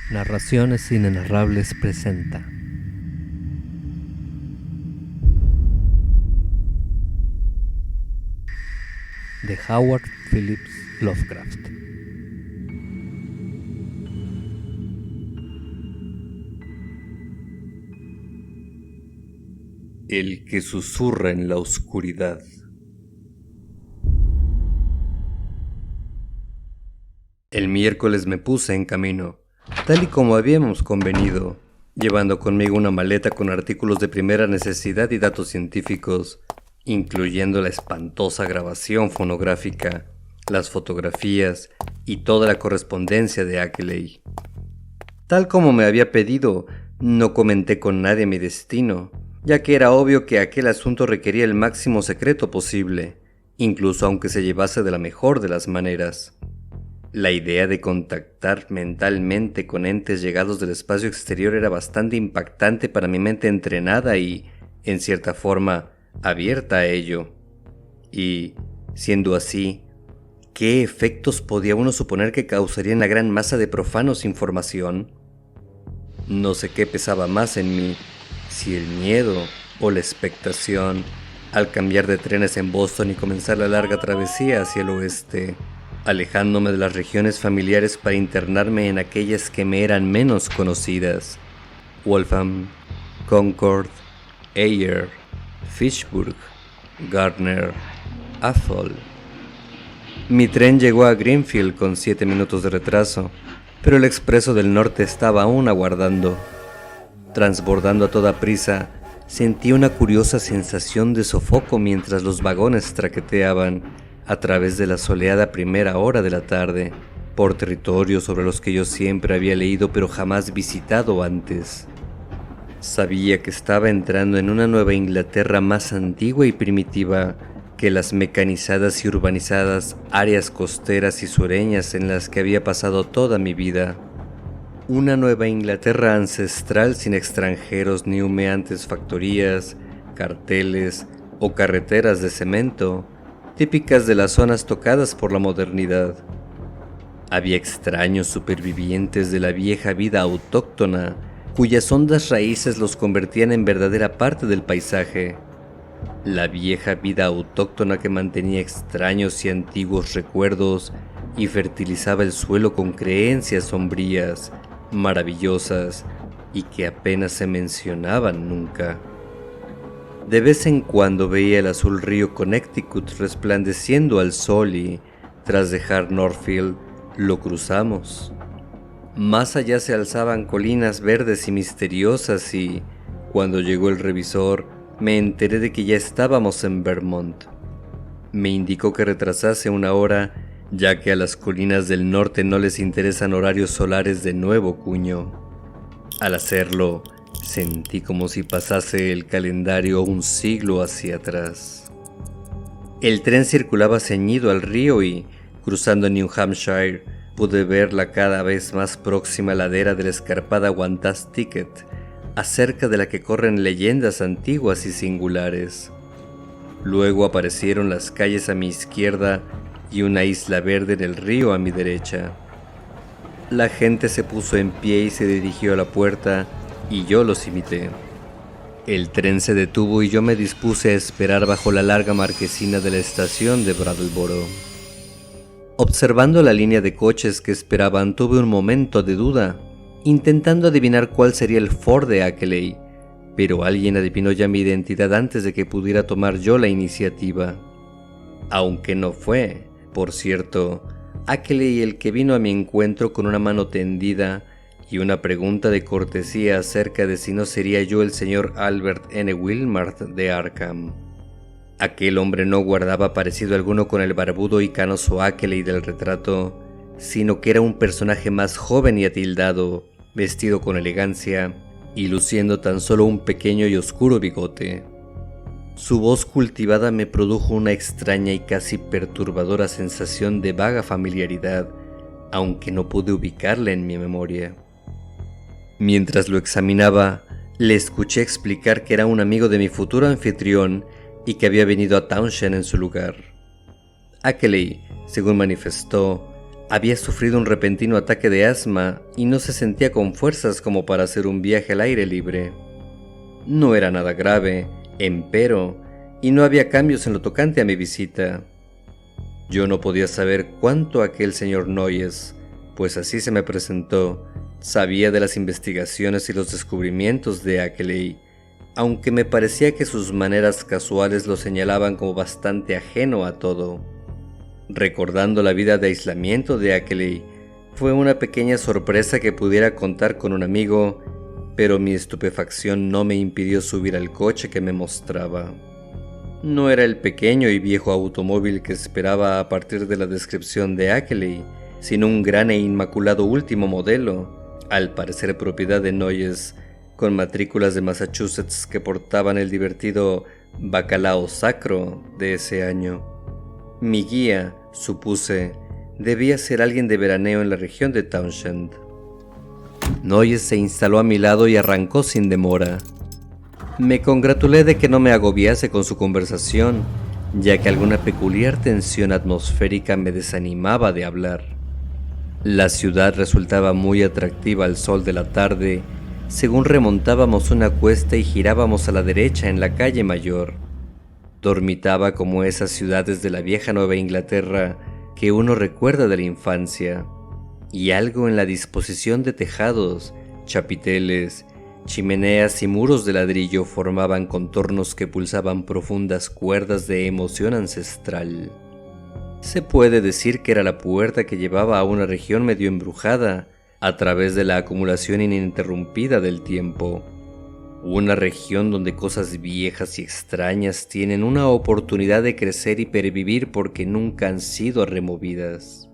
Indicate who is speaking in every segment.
Speaker 1: Narraciones Inenarrables presenta de Howard Phillips Lovecraft. El que susurra en la oscuridad. El miércoles me puse en camino, tal y como habíamos convenido, llevando conmigo una maleta con artículos de primera necesidad y datos científicos, incluyendo la espantosa grabación fonográfica, las fotografías y toda la correspondencia de Ackley. Tal como me había pedido, no comenté con nadie mi destino, ya que era obvio que aquel asunto requería el máximo secreto posible, incluso aunque se llevase de la mejor de las maneras. La idea de contactar mentalmente con entes llegados del espacio exterior era bastante impactante para mi mente entrenada y, en cierta forma, abierta a ello. Y, siendo así, ¿qué efectos podía uno suponer que causaría en la gran masa de profanos sin formación? No sé qué pesaba más en mí, si el miedo o la expectación, al cambiar de trenes en Boston y comenzar la larga travesía hacia el oeste, alejándome de las regiones familiares para internarme en aquellas que me eran menos conocidas: Waltham, Concord, Ayer, Fitchburg, Gardner, Athol. Mi tren llegó a Greenfield con 7 minutos de retraso, pero el expreso del norte estaba aún aguardando. Transbordando a toda prisa, sentí una curiosa sensación de sofoco mientras los vagones traqueteaban a través de la soleada primera hora de la tarde, por territorios sobre los que yo siempre había leído pero jamás visitado antes. Sabía que estaba entrando en una Nueva Inglaterra más antigua y primitiva que las mecanizadas y urbanizadas áreas costeras y sureñas en las que había pasado toda mi vida. Una Nueva Inglaterra ancestral sin extranjeros ni humeantes factorías, carteles o carreteras de cemento, típicas de las zonas tocadas por la modernidad. Había extraños supervivientes de la vieja vida autóctona, cuyas hondas raíces los convertían en verdadera parte del paisaje. La vieja vida autóctona que mantenía extraños y antiguos recuerdos y fertilizaba el suelo con creencias sombrías, maravillosas y que apenas se mencionaban nunca. De vez en cuando veía el azul río Connecticut resplandeciendo al sol y, tras dejar Northfield, lo cruzamos. Más allá se alzaban colinas verdes y misteriosas y, cuando llegó el revisor, me enteré de que ya estábamos en Vermont. Me indicó que retrasase 1 hora, ya que a las colinas del norte no les interesan horarios solares de nuevo cuño. Al hacerlo, sentí como si pasase el calendario un siglo hacia atrás. El tren circulaba ceñido al río y, cruzando New Hampshire, pude ver la cada vez más próxima ladera de la escarpada Wantastic, acerca de la que corren leyendas antiguas y singulares. Luego aparecieron las calles a mi izquierda y una isla verde en el río a mi derecha. La gente se puso en pie y se dirigió a la puerta, y yo los imité. El tren se detuvo y yo me dispuse a esperar bajo la larga marquesina de la estación de Brattleboro. Observando la línea de coches que esperaban, tuve un momento de duda, intentando adivinar cuál sería el Ford de Ackley, pero alguien adivinó ya mi identidad antes de que pudiera tomar yo la iniciativa. Aunque no fue, por cierto, Ackley el que vino a mi encuentro con una mano tendida y una pregunta de cortesía acerca de si no sería yo el señor Albert N. Wilmart de Arkham. Aquel hombre no guardaba parecido alguno con el barbudo y canoso Ackley del retrato, sino que era un personaje más joven y atildado, vestido con elegancia y luciendo tan solo un pequeño y oscuro bigote. Su voz cultivada me produjo una extraña y casi perturbadora sensación de vaga familiaridad, aunque no pude ubicarla en mi memoria. Mientras lo examinaba, le escuché explicar que era un amigo de mi futuro anfitrión y que había venido a Townshend en su lugar. Ackley, según manifestó, Había sufrido un repentino ataque de asma y no se sentía con fuerzas como para hacer un viaje al aire libre. No era nada grave, empero, y no había cambios en lo tocante a mi visita. Yo no podía saber cuánto aquel señor Noyes, pues así se me presentó, sabía de las investigaciones y los descubrimientos de Ackley, aunque me parecía que sus maneras casuales lo señalaban como bastante ajeno a todo. Recordando la vida de aislamiento de Ackley, fue una pequeña sorpresa que pudiera contar con un amigo, pero mi estupefacción no me impidió subir al coche que me mostraba. No era el pequeño y viejo automóvil que esperaba a partir de la descripción de Ackley, sino un gran e inmaculado último modelo, al parecer propiedad de Noyes, con matrículas de Massachusetts que portaban el divertido bacalao sacro de ese año. Mi guía, supuse, debía ser alguien de veraneo en la región de Townshend. Noyes se instaló a mi lado y arrancó sin demora. Me congratulé de que no me agobiase con su conversación, ya que alguna peculiar tensión atmosférica me desanimaba de hablar. La ciudad resultaba muy atractiva al sol de la tarde, según remontábamos una cuesta y girábamos a la derecha en la calle mayor. Dormitaba como esas ciudades de la vieja Nueva Inglaterra que uno recuerda de la infancia, y algo en la disposición de tejados, chapiteles, chimeneas y muros de ladrillo formaban contornos que pulsaban profundas cuerdas de emoción ancestral. Se puede decir que era la puerta que llevaba a una región medio embrujada a través de la acumulación ininterrumpida del tiempo. Una región donde cosas viejas y extrañas tienen una oportunidad de crecer y pervivir porque nunca han sido removidas.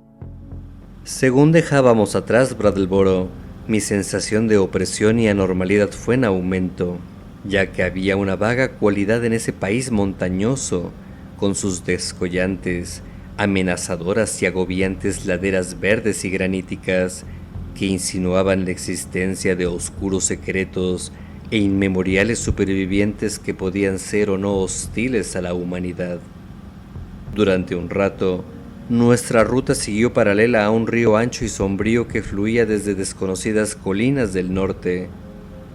Speaker 1: Según dejábamos atrás Brattleboro, mi sensación de opresión y anormalidad fue en aumento, ya que había una vaga cualidad en ese país montañoso, con sus descollantes, amenazadoras y agobiantes laderas verdes y graníticas, que insinuaban la existencia de oscuros secretos e inmemoriales supervivientes que podían ser o no hostiles a la humanidad. Durante un rato, nuestra ruta siguió paralela a un río ancho y sombrío que fluía desde desconocidas colinas del norte,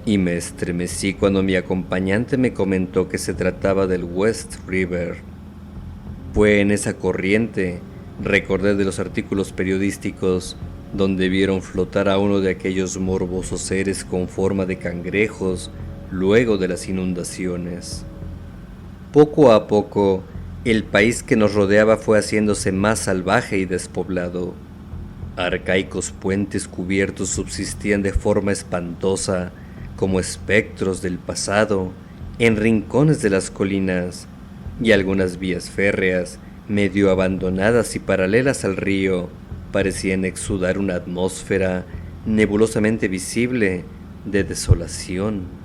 Speaker 1: y me estremecí cuando mi acompañante me comentó que se trataba del West River. Fue en esa corriente, recordé de los artículos periodísticos, donde vieron flotar a uno de aquellos morbosos seres con forma de cangrejos luego de las inundaciones. Poco a poco, el país que nos rodeaba fue haciéndose más salvaje y despoblado. Arcaicos puentes cubiertos subsistían de forma espantosa, como espectros del pasado, en rincones de las colinas, y algunas vías férreas, medio abandonadas y paralelas al río, parecían exudar una atmósfera nebulosamente visible de desolación.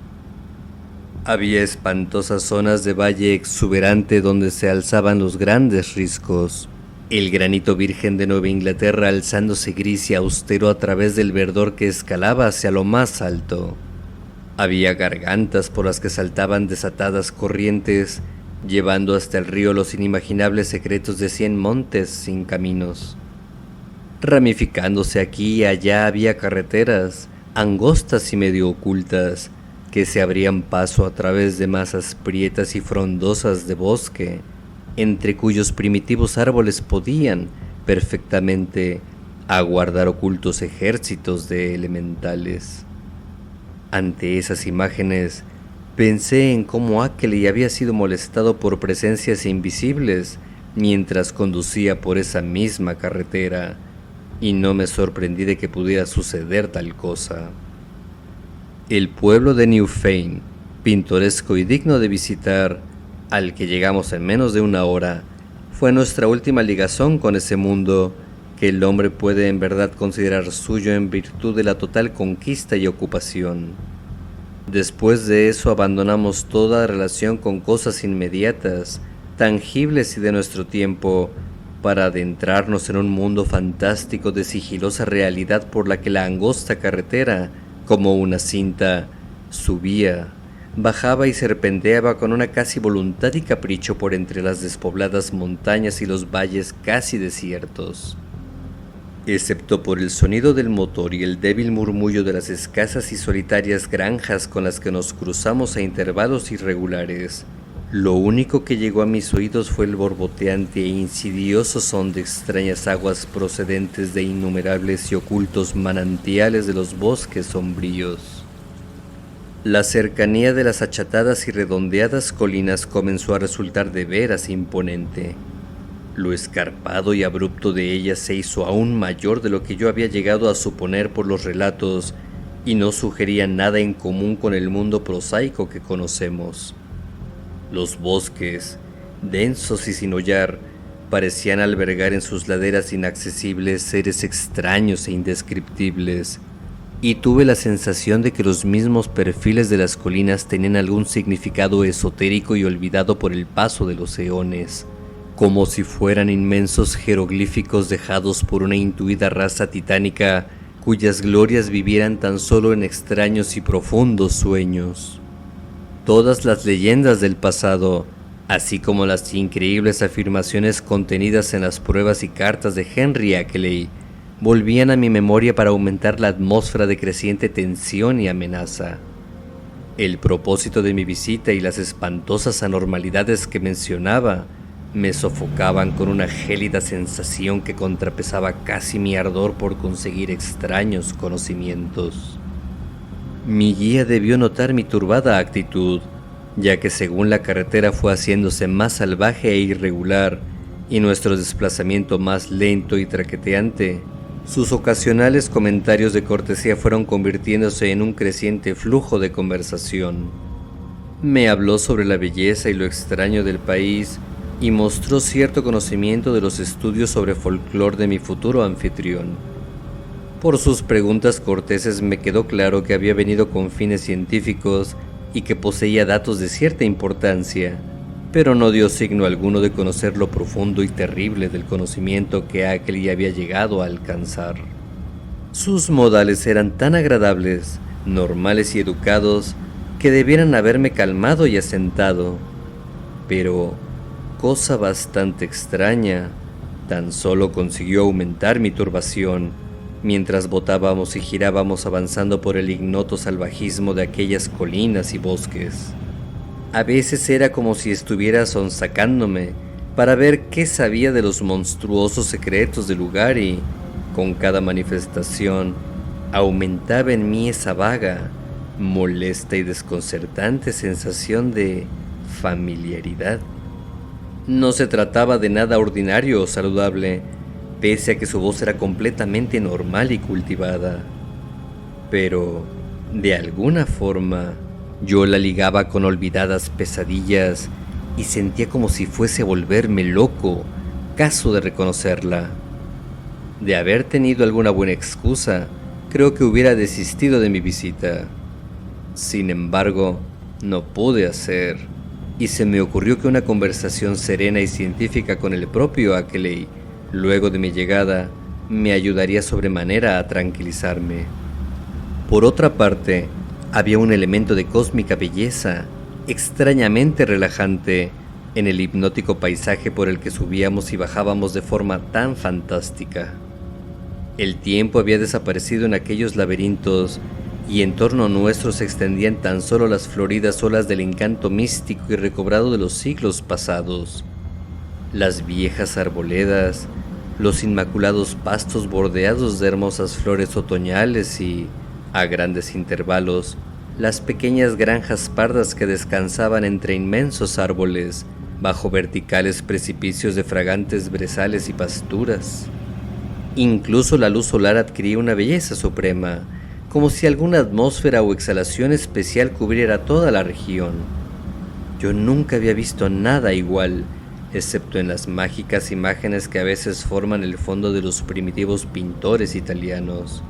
Speaker 1: Había espantosas zonas de valle exuberante donde se alzaban los grandes riscos, el granito virgen de Nueva Inglaterra alzándose gris y austero a través del verdor que escalaba hacia lo más alto. Había gargantas por las que saltaban desatadas corrientes, llevando hasta el río los inimaginables secretos de 100 montes sin caminos. Ramificándose aquí y allá había carreteras, angostas y medio ocultas, que se abrían paso a través de masas prietas y frondosas de bosque, entre cuyos primitivos árboles podían, perfectamente, aguardar ocultos ejércitos de elementales. Ante esas imágenes, pensé en cómo Ackley había sido molestado por presencias invisibles mientras conducía por esa misma carretera, y no me sorprendí de que pudiera suceder tal cosa. El pueblo de Newfane, pintoresco y digno de visitar, al que llegamos en menos de una hora, fue nuestra última ligazón con ese mundo que el hombre puede en verdad considerar suyo en virtud de la total conquista y ocupación. Después de eso abandonamos toda relación con cosas inmediatas, tangibles y de nuestro tiempo, para adentrarnos en un mundo fantástico de sigilosa realidad por la que la angosta carretera, como una cinta, subía, bajaba y serpenteaba con una casi voluntad y capricho por entre las despobladas montañas y los valles casi desiertos. excepto por el sonido del motor y el débil murmullo de las escasas y solitarias granjas con las que nos cruzamos a intervalos irregulares. Lo único que llegó a mis oídos fue el borboteante e insidioso son de extrañas aguas procedentes de innumerables y ocultos manantiales de los bosques sombríos. La cercanía de las achatadas y redondeadas colinas comenzó a resultar de veras imponente. Lo escarpado y abrupto de ellas se hizo aún mayor de lo que yo había llegado a suponer por los relatos y no sugería nada en común con el mundo prosaico que conocemos. Los bosques, densos y sin hollar, parecían albergar en sus laderas inaccesibles seres extraños e indescriptibles, y tuve la sensación de que los mismos perfiles de las colinas tenían algún significado esotérico y olvidado por el paso de los eones, como si fueran inmensos jeroglíficos dejados por una intuida raza titánica cuyas glorias vivieran tan solo en extraños y profundos sueños. Todas las leyendas del pasado, así como las increíbles afirmaciones contenidas en las pruebas y cartas de Henry Ackley, volvían a mi memoria para aumentar la atmósfera de creciente tensión y amenaza. El propósito de mi visita y las espantosas anormalidades que mencionaba me sofocaban con una gélida sensación que contrapesaba casi mi ardor por conseguir extraños conocimientos. Mi guía debió notar mi turbada actitud, ya que según la carretera fue haciéndose más salvaje e irregular y nuestro desplazamiento más lento y traqueteante, sus ocasionales comentarios de cortesía fueron convirtiéndose en un creciente flujo de conversación. Me habló sobre la belleza y lo extraño del país y mostró cierto conocimiento de los estudios sobre folclore de mi futuro anfitrión. Por sus preguntas corteses me quedó claro que había venido con fines científicos y que poseía datos de cierta importancia, pero no dio signo alguno de conocer lo profundo y terrible del conocimiento que Ackley había llegado a alcanzar. Sus modales eran tan agradables, normales y educados, que debieran haberme calmado y asentado, pero, cosa bastante extraña, tan solo consiguió aumentar mi turbación, mientras botábamos y girábamos avanzando por el ignoto salvajismo de aquellas colinas y bosques. A veces era como si estuviera sonsacándome para ver qué sabía de los monstruosos secretos del lugar y, con cada manifestación, aumentaba en mí esa vaga, molesta y desconcertante sensación de familiaridad. No se trataba de nada ordinario o saludable, pese a que su voz era completamente normal y cultivada. Pero, de alguna forma, yo la ligaba con olvidadas pesadillas y sentía como si fuese a volverme loco, caso de reconocerla. De haber tenido alguna buena excusa, creo que hubiera desistido de mi visita. Sin embargo, no pude hacer, y se me ocurrió que una conversación serena y científica con el propio Ackley, luego de mi llegada, me ayudaría sobremanera a tranquilizarme. Por otra parte, había un elemento de cósmica belleza, extrañamente relajante, en el hipnótico paisaje por el que subíamos y bajábamos de forma tan fantástica. El tiempo había desaparecido en aquellos laberintos y en torno nuestro se extendían tan solo las floridas olas del encanto místico y recobrado de los siglos pasados. Las viejas arboledas, los inmaculados pastos bordeados de hermosas flores otoñales y, a grandes intervalos, las pequeñas granjas pardas que descansaban entre inmensos árboles, bajo verticales precipicios de fragantes brezales y pasturas. Incluso la luz solar adquiría una belleza suprema, como si alguna atmósfera o exhalación especial cubriera toda la región. Yo nunca había visto nada igual, excepto en las mágicas imágenes que a veces forman el fondo de los primitivos pintores italianos.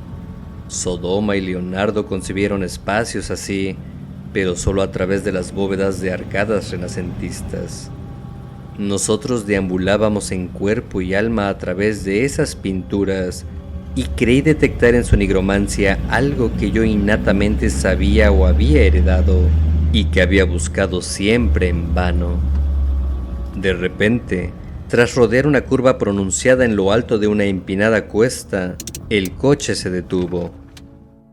Speaker 1: Sodoma y Leonardo concibieron espacios así, pero solo a través de las bóvedas de arcadas renacentistas. Nosotros deambulábamos en cuerpo y alma a través de esas pinturas y creí detectar en su nigromancia algo que yo innatamente sabía o había heredado y que había buscado siempre en vano. De repente, Tras rodear una curva pronunciada en lo alto de una empinada cuesta, el coche se detuvo.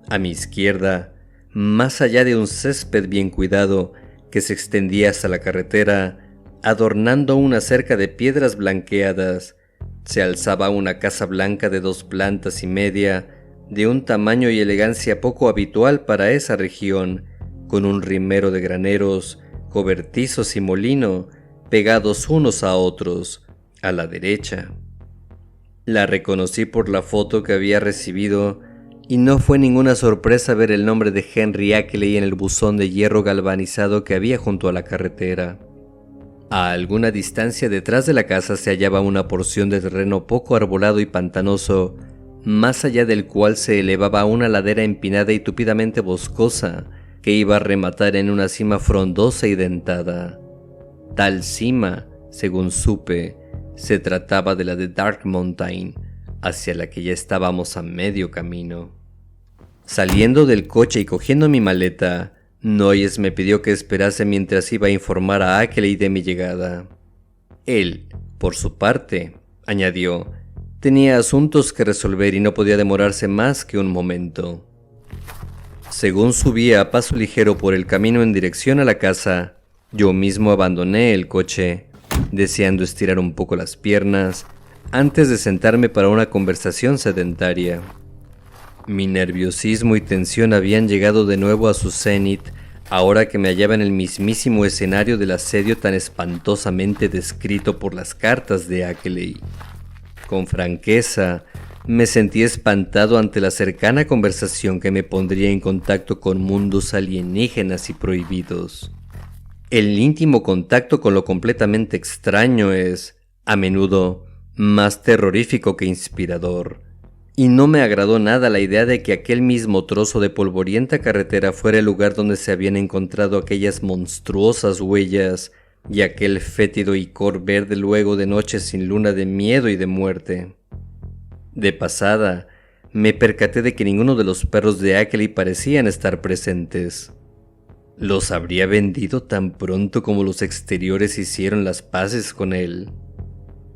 Speaker 1: A mi izquierda, más allá de un césped bien cuidado que se extendía hasta la carretera, adornando una cerca de piedras blanqueadas, se alzaba una casa blanca de 2 plantas y media, de un tamaño y elegancia poco habitual para esa región, con un rimero de graneros, cobertizos y molino, pegados unos a otros, a la derecha. La reconocí por la foto que había recibido, y no fue ninguna sorpresa ver el nombre de Henry Ackley en el buzón de hierro galvanizado que había junto a la carretera. A alguna distancia detrás de la casa se hallaba una porción de terreno poco arbolado y pantanoso, más allá del cual se elevaba una ladera empinada y tupidamente boscosa, que iba a rematar en una cima frondosa y dentada. Tal cima, según supe, se trataba de la de Dark Mountain, hacia la que ya estábamos a medio camino. Saliendo del coche y cogiendo mi maleta, Noyes me pidió que esperase mientras iba a informar a Ackley de mi llegada. Él, por su parte, añadió, tenía asuntos que resolver y no podía demorarse más que un momento. Según subía a paso ligero por el camino en dirección a la casa, yo mismo abandoné el coche, deseando estirar un poco las piernas antes de sentarme para una conversación sedentaria. Mi nerviosismo y tensión habían llegado de nuevo a su cenit ahora que me hallaba en el mismísimo escenario del asedio tan espantosamente descrito por las cartas de Ackley. Con franqueza, me sentí espantado ante la cercana conversación que me pondría en contacto con mundos alienígenas y prohibidos. El íntimo contacto con lo completamente extraño es, a menudo, más terrorífico que inspirador, y no me agradó nada la idea de que aquel mismo trozo de polvorienta carretera fuera el lugar donde se habían encontrado aquellas monstruosas huellas y aquel fétido icor verde luego de noches sin luna de miedo y de muerte. De pasada, me percaté de que ninguno de los perros de Ackley parecían estar presentes. ¿Los habría vendido tan pronto como los exteriores hicieron las paces con él?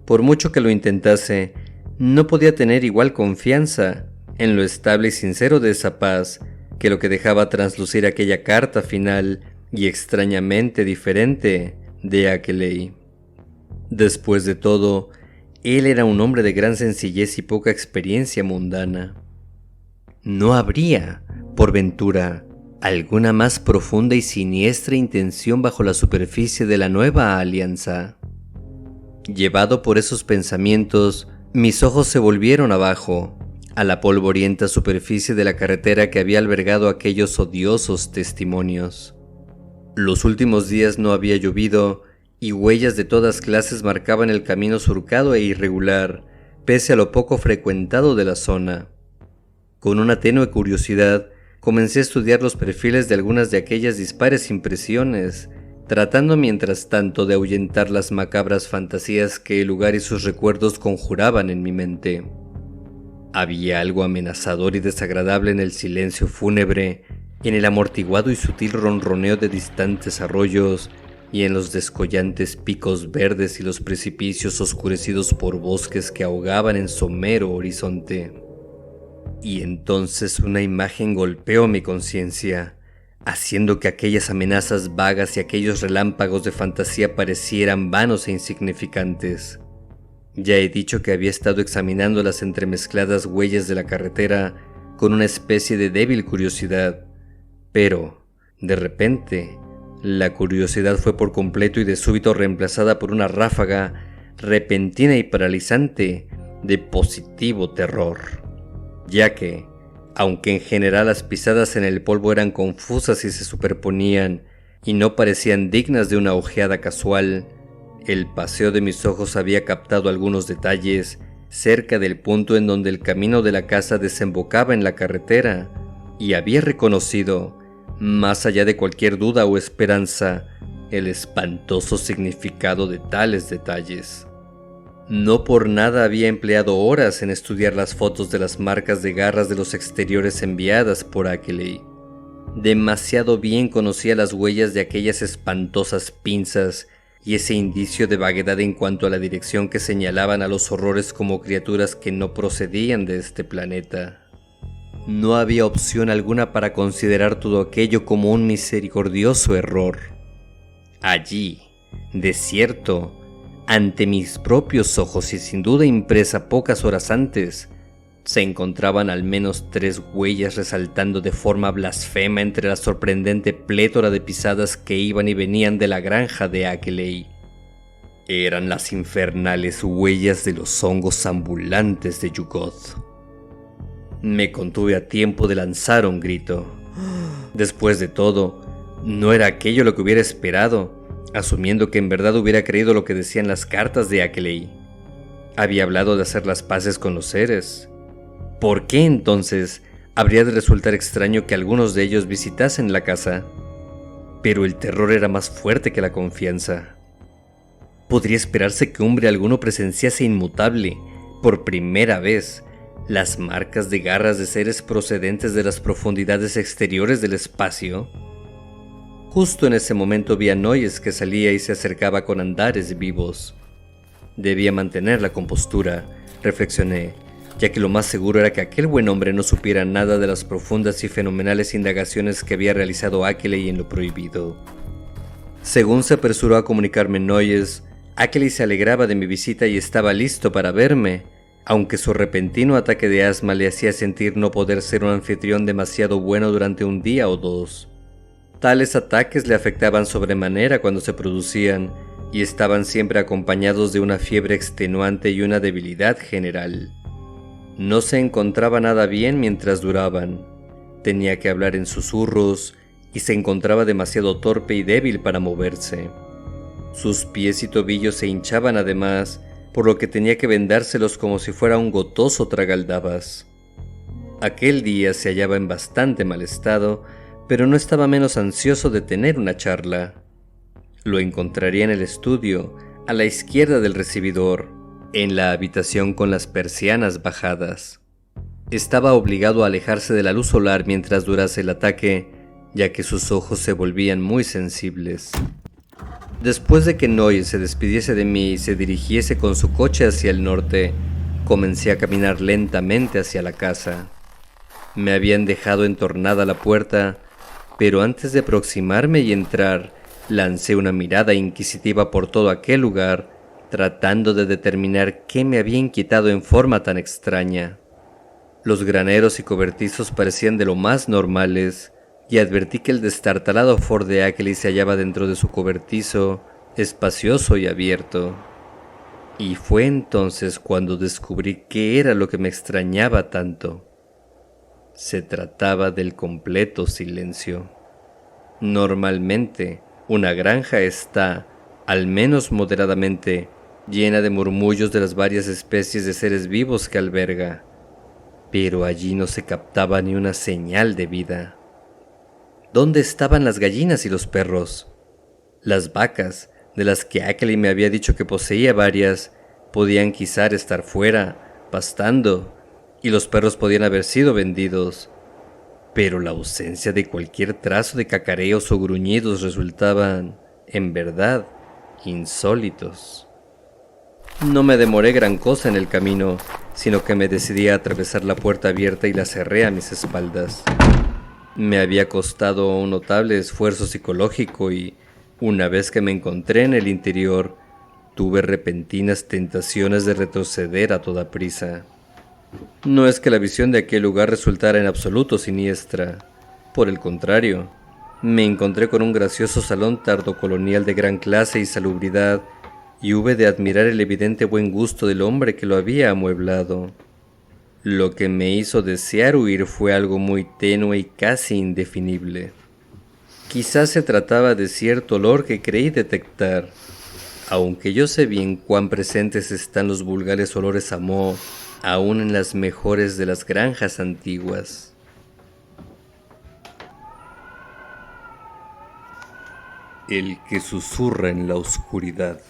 Speaker 1: Por mucho que lo intentase, no podía tener igual confianza en lo estable y sincero de esa paz que lo que dejaba traslucir aquella carta final y extrañamente diferente de Ackley. Después de todo, él era un hombre de gran sencillez y poca experiencia mundana. ¿No habría, por ventura, alguna más profunda y siniestra intención bajo la superficie de la nueva alianza? Llevado por esos pensamientos, mis ojos se volvieron abajo, a la polvorienta superficie de la carretera que había albergado aquellos odiosos testimonios. Los últimos días no había llovido, y huellas de todas clases marcaban el camino surcado e irregular, pese a lo poco frecuentado de la zona. Con una tenue curiosidad, comencé a estudiar los perfiles de algunas de aquellas dispares impresiones, tratando mientras tanto de ahuyentar las macabras fantasías que el lugar y sus recuerdos conjuraban en mi mente. Había algo amenazador y desagradable en el silencio fúnebre, en el amortiguado y sutil ronroneo de distantes arroyos y en los descollantes picos verdes y los precipicios oscurecidos por bosques que ahogaban en somero horizonte. Y entonces una imagen golpeó mi conciencia, haciendo que aquellas amenazas vagas y aquellos relámpagos de fantasía parecieran vanos e insignificantes. Ya he dicho que había estado examinando las entremezcladas huellas de la carretera con una especie de débil curiosidad, pero, de repente, la curiosidad fue por completo y de súbito reemplazada por una ráfaga repentina y paralizante de positivo terror, ya que, aunque en general las pisadas en el polvo eran confusas y se superponían y no parecían dignas de una ojeada casual, el paseo de mis ojos había captado algunos detalles cerca del punto en donde el camino de la casa desembocaba en la carretera y había reconocido, más allá de cualquier duda o esperanza, el espantoso significado de tales detalles. No por nada había empleado horas en estudiar las fotos de las marcas de garras de los exteriores enviadas por Ackley. Demasiado bien conocía las huellas de aquellas espantosas pinzas y ese indicio de vaguedad en cuanto a la dirección que señalaban a los horrores como criaturas que no procedían de este planeta. No había opción alguna para considerar todo aquello como un misericordioso error. Allí, desierto, ante mis propios ojos y sin duda impresa pocas horas antes, se encontraban al menos 3 huellas resaltando de forma blasfema entre la sorprendente plétora de pisadas que iban y venían de la granja de Ackley. Eran las infernales huellas de los hongos ambulantes de Yugoth. Me contuve a tiempo de lanzar un grito. Después de todo, no era aquello lo que hubiera esperado, asumiendo que en verdad hubiera creído lo que decían las cartas de Ackley. Había hablado de hacer las paces con los seres. ¿Por qué entonces habría de resultar extraño que algunos de ellos visitasen la casa? Pero el terror era más fuerte que la confianza. Podría esperarse que hombre alguno presenciase inmutable, por primera vez, las marcas de garras de seres procedentes de las profundidades exteriores del espacio. Justo en ese momento vi a Noyes que salía y se acercaba con andares vivos. Debía mantener la compostura, reflexioné, ya que lo más seguro era que aquel buen hombre no supiera nada de las profundas y fenomenales indagaciones que había realizado Ackley en lo prohibido. Según se apresuró a comunicarme Noyes, Ackley se alegraba de mi visita y estaba listo para verme, aunque su repentino ataque de asma le hacía sentir no poder ser un anfitrión demasiado bueno durante un día o dos. Tales ataques le afectaban sobremanera cuando se producían, y estaban siempre acompañados de una fiebre extenuante y una debilidad general. No se encontraba nada bien mientras duraban. Tenía que hablar en susurros y se encontraba demasiado torpe y débil para moverse. Sus pies y tobillos se hinchaban además, por lo que tenía que vendárselos como si fuera un gotoso tragaldabas. Aquel día se hallaba en bastante mal estado, pero no estaba menos ansioso de tener una charla. Lo encontraría en el estudio, a la izquierda del recibidor, en la habitación con las persianas bajadas. Estaba obligado a alejarse de la luz solar mientras durase el ataque, ya que sus ojos se volvían muy sensibles. Después de que Noyes se despidiese de mí y se dirigiese con su coche hacia el norte, comencé a caminar lentamente hacia la casa. Me habían dejado entornada la puerta, pero antes de aproximarme y entrar, lancé una mirada inquisitiva por todo aquel lugar, tratando de determinar qué me había inquietado en forma tan extraña. Los graneros y cobertizos parecían de lo más normales, y advertí que el destartalado Ford de Ackley se hallaba dentro de su cobertizo, espacioso y abierto. Y fue entonces cuando descubrí qué era lo que me extrañaba tanto. Se trataba del completo silencio. Normalmente, una granja está, al menos moderadamente, llena de murmullos de las varias especies de seres vivos que alberga, pero allí no se captaba ni una señal de vida. ¿Dónde estaban las gallinas y los perros? Las vacas, de las que Ackley me había dicho que poseía varias, podían quizá estar fuera, pastando, y los perros podían haber sido vendidos, pero la ausencia de cualquier trazo de cacareos o gruñidos resultaban, en verdad, insólitos. No me demoré gran cosa en el camino, sino que me decidí a atravesar la puerta abierta y la cerré a mis espaldas. Me había costado un notable esfuerzo psicológico y, una vez que me encontré en el interior, tuve repentinas tentaciones de retroceder a toda prisa. No es que la visión de aquel lugar resultara en absoluto siniestra. Por el contrario, me encontré con un gracioso salón tardocolonial de gran clase y salubridad, y hube de admirar el evidente buen gusto del hombre que lo había amueblado. Lo que me hizo desear huir fue algo muy tenue y casi indefinible. Quizás se trataba de cierto olor que creí detectar, aunque yo sé bien cuán presentes están los vulgares olores a moho, aún en las mejores de las granjas antiguas. El que susurra en la oscuridad.